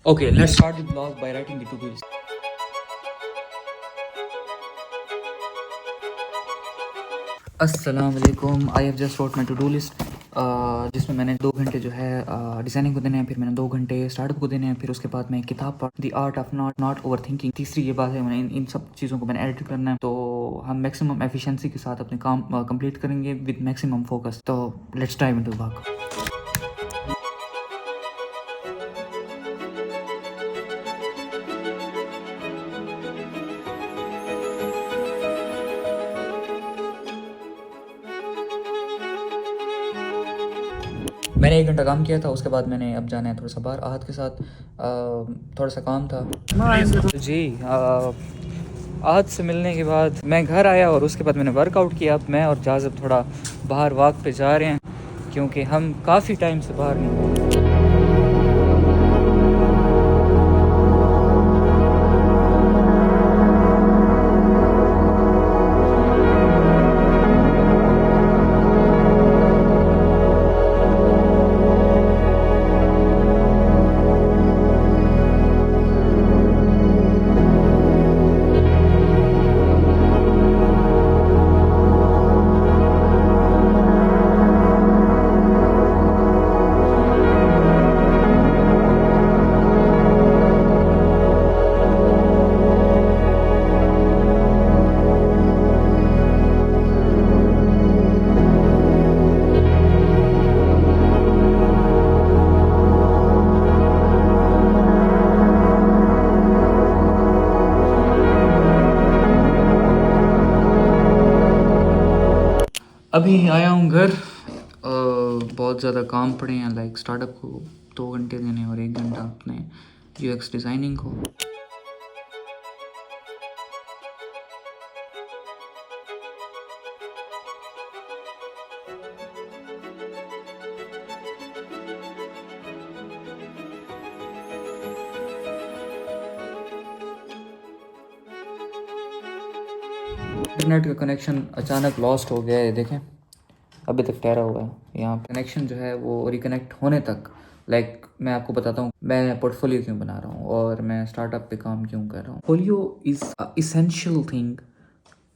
Okay, let's start the blog by writing the to-do list. अस्सलाम वालेकुम। I have just wrote my to do list, जिसमें मैंने 2 घंटे जो है डिज़ाइनिंग को देने हैं, फिर मैंने 2 घंटे स्टार्टअप को देने हैं, फिर उसके बाद मैं किताब पढ़ the art of not over thinking. तीसरी ये बात है, मैंने इन सब चीज़ों को मैंने एडिट करना है, तो हम मैक्सिमम एफिशिएंसी के साथ अपने काम कंप्लीट करेंगे विद मैक्सिमम फोकस। तो let's dive into the work. मैंने 1 घंटा काम किया था, उसके बाद मैंने अब जाना है थोड़ा सा बाहर आहत के साथ। थोड़ा सा काम था जी। आहत से मिलने के बाद मैं घर आया और उसके बाद मैंने वर्कआउट किया। अब मैं और जाज़ब थोड़ा बाहर वॉक पे जा रहे हैं, क्योंकि हम काफ़ी टाइम से बाहर नहीं गए। अभी आया हूँ घर। बहुत ज़्यादा काम पड़े हैं, लाइक स्टार्टअप को 2 घंटे देने और 1 घंटा अपने यूएक्स डिज़ाइनिंग को। इंटरनेट का कनेक्शन अचानक लॉस्ट हो गया है, देखें अभी तक ठहरा हुआ है। यहाँ कनेक्शन जो है वो रिकनेक्ट होने तक, लाइक मैं आपको बताता हूँ मैं पोर्टफोलियो क्यों बना रहा हूँ और मैं स्टार्टअप पे काम क्यों कर रहा हूँ। Portfolio is essential thing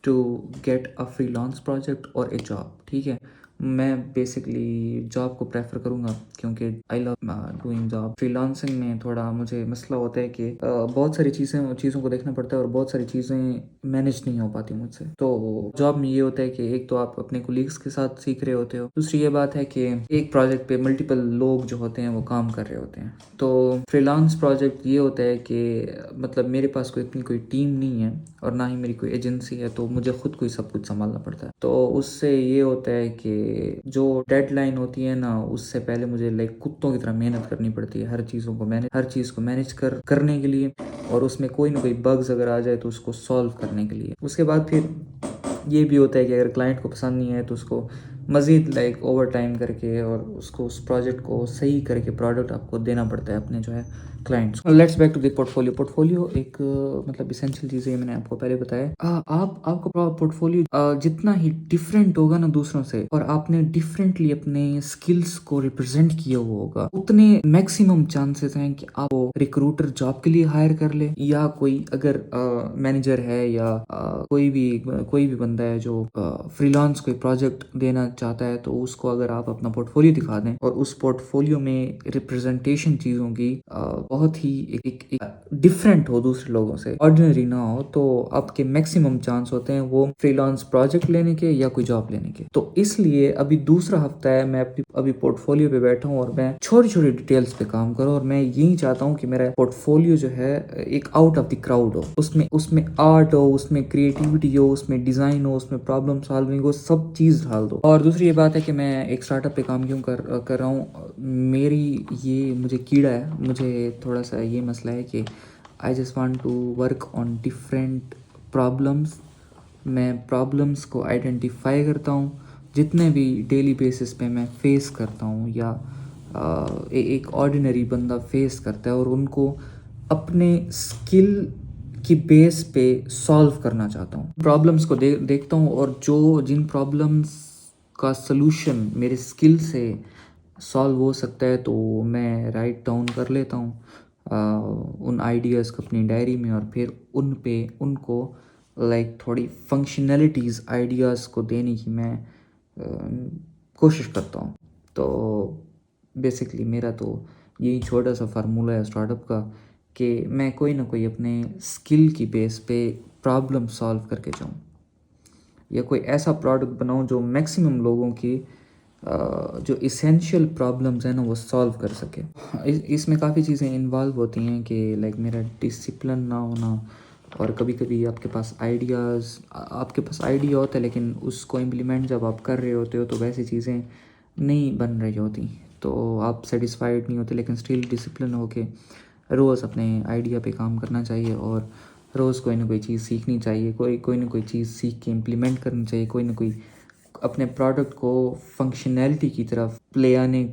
to get a freelance project और ए जॉब। ठीक है, मैं बेसिकली जॉब को प्रेफर करूँगा क्योंकि I love doing job. Freelancing में थोड़ा मुझे मसला होता है कि बहुत सारी चीज़ों को देखना पड़ता है और बहुत सारी चीज़ें मैनेज नहीं हो पाती मुझसे। तो जॉब में ये होता है कि एक तो आप अपने कोलीग्स के साथ सीख रहे होते हो, दूसरी ये बात है कि एक प्रोजेक्ट पे मल्टीपल लोग जो होते हैं वो काम कर रहे होते हैं। तो फ्रीलांस प्रोजेक्ट ये होता है कि मतलब मेरे पास इतनी कोई टीम नहीं है और ना ही मेरी कोई एजेंसी है, तो मुझे खुद को ही सब कुछ संभालना पड़ता है। तो उससे ये होता है कि जो डेडलाइन होती है ना, उससे पहले मुझे लाइक कुत्तों की तरह मेहनत करनी पड़ती है हर चीज़ को मैनेज करने के लिए, और उसमें कोई ना कोई बग्स अगर आ जाए तो उसको सॉल्व करने के लिए। उसके बाद फिर ये भी होता है कि अगर क्लाइंट को पसंद नहीं है तो उसको मज़ीद लाइक ओवर टाइम करके और उसको उस प्रोजेक्ट को सही करके प्रोडक्ट आपको देना पड़ता है अपने जो है क्लाइंट्स को। Let's back to the portfolio. Portfolio एक मतलब इसेंशियल चीज़ है, मैंने आपको पहले बताया। आपका पोर्टफोलियो जितना ही डिफरेंट होगा ना दूसरों से, और आपने डिफरेंटली अपने स्किल्स को रिप्रेजेंट किया हुआ होगा, उतने मैक्सिमम चांसेस हैं कि आपको रिक्रूटर जॉब के लिए हायर कर ले, या कोई अगर मैनेजर है या कोई भी बंदा है जो फ्रीलांस कोई प्रोजेक्ट देना चाहता है, तो उसको अगर आप अपना पोर्टफोलियो दिखा दें और उस पोर्टफोलियो में रिप्रेजेंटेशन चीज़ों की बहुत ही एक डिफरेंट हो दूसरे लोगों से, ऑर्डिनरी ना हो, तो आपके मैक्सिमम चांस होते हैं वो फ्रीलांस प्रोजेक्ट लेने के या कोई जॉब लेने के। तो इसलिए अभी दूसरा हफ्ता है, मैं अभी पोर्टफोलियो पे बैठा हूँ और मैं छोटी छोटी डिटेल्स पे काम करूँ, और मैं यही चाहता हूँ कि मेरा पोर्टफोलियो जो है एक आउट ऑफ द क्राउड हो। उसमें आर्ट हो, उसमें क्रिएटिविटी हो, उसमें डिज़ाइन हो, उसमें प्रॉब्लम सॉल्विंग हो, सब चीज़ डाल दो। और दूसरी ये बात है कि मैं एक स्टार्टअप पे काम क्यों कर रहा हूँ। मुझे कीड़ा है, मुझे थोड़ा सा ये मसला है कि I just want to work on different problems. मैं प्रॉब्लम्स को आइडेंटिफाई करता हूँ जितने भी डेली बेसिस पे मैं फेस करता हूँ, या एक ऑर्डिनरी बंदा फेस करता है, और उनको अपने स्किल की बेस पे सॉल्व करना चाहता हूँ। प्रॉब्लम्स को देखता हूँ, और जिन प्रॉब्लम्स का सलूशन मेरे स्किल से सॉल्व हो सकता है तो मैं राइट डाउन कर लेता हूँ। उन आइडियाज़ को अपनी डायरी में और फिर उन पे उनको लाइक थोड़ी फंक्शनैलिटीज़ आइडियाज़ को देने की मैं कोशिश करता हूँ। तो बेसिकली मेरा तो यही छोटा सा फार्मूला है स्टार्टअप का कि मैं कोई ना कोई अपने स्किल की बेस पे प्रॉब्लम सॉल्व करके जाऊँ या कोई ऐसा प्रोडक्ट बनाऊँ जो मैक्सिमम लोगों की जो इसेंशियल प्रॉब्लम्स हैं ना वो सॉल्व कर सके। इसमें काफ़ी चीज़ें इन्वॉल्व होती हैं कि लाइक मेरा डिसिप्लिन ना होना और कभी कभी आपके पास आइडिया होता है लेकिन उसको इम्प्लीमेंट जब आप कर रहे होते हो तो वैसी चीज़ें नहीं बन रही होती, तो आप सेटिस्फाइड नहीं होते, लेकिन स्टिल डिसिप्लिन होके रोज़ अपने आइडिया पे काम करना चाहिए और रोज़ कोई ना कोई चीज़ सीखनी चाहिए, कोई ना कोई चीज़ सीख के इम्प्लीमेंट करनी चाहिए, कोई ना कोई अपने प्रोडक्ट को फंक्शनैलिटी की तरफ ले आने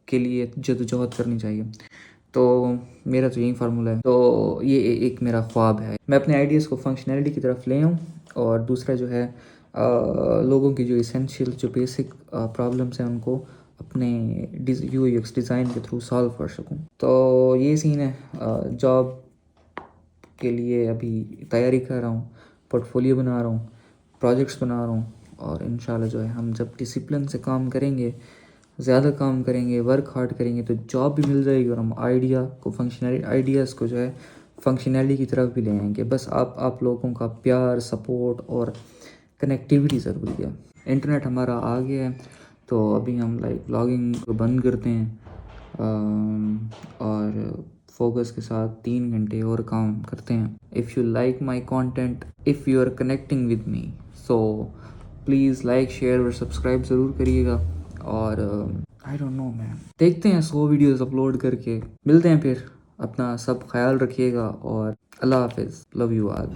के लिए जद्दोजहद करनी चाहिए। तो मेरा तो यही फार्मूला है। तो ये एक मेरा ख्वाब है, मैं अपने आइडियाज़ को फंक्शनैलिटी की तरफ ले आऊँ और दूसरा जो है लोगों की जो इसेंशियल जो बेसिक प्रॉब्लम्स हैं उनको अपने यूएक्स डिज़ाइन के थ्रू सॉल्व कर सकूँ। तो ये सीन है। जॉब के लिए अभी तैयारी कर रहा हूँ, पोर्टफोलियो बना रहा हूँ, प्रोजेक्ट्स बना रहा हूँ और इंशाल्लाह जो है हम जब डिसिप्लिन से काम करेंगे, ज़्यादा काम करेंगे, वर्क हार्ड करेंगे तो जॉब भी मिल जाएगी और हम आइडियाज़ को जो है फंक्शनैलिटी की तरफ भी ले आएंगे। बस आप लोगों का प्यार, सपोर्ट और कनेक्टिविटी ज़रूरी है। इंटरनेट हमारा आ गया है तो अभी हम लाइक व्लॉगिंग को बंद करते हैं और फोकस के साथ 3 घंटे और काम करते हैं। If you like my content, if you are connecting with me, so please like, share और सब्सक्राइब ज़रूर करिएगा। और आई डोंट नो मैन, देखते हैं 100 वीडियोस अपलोड करके मिलते हैं फिर। अपना सब ख्याल रखिएगा और अल्लाह हाफिज़, लव यू ऑल।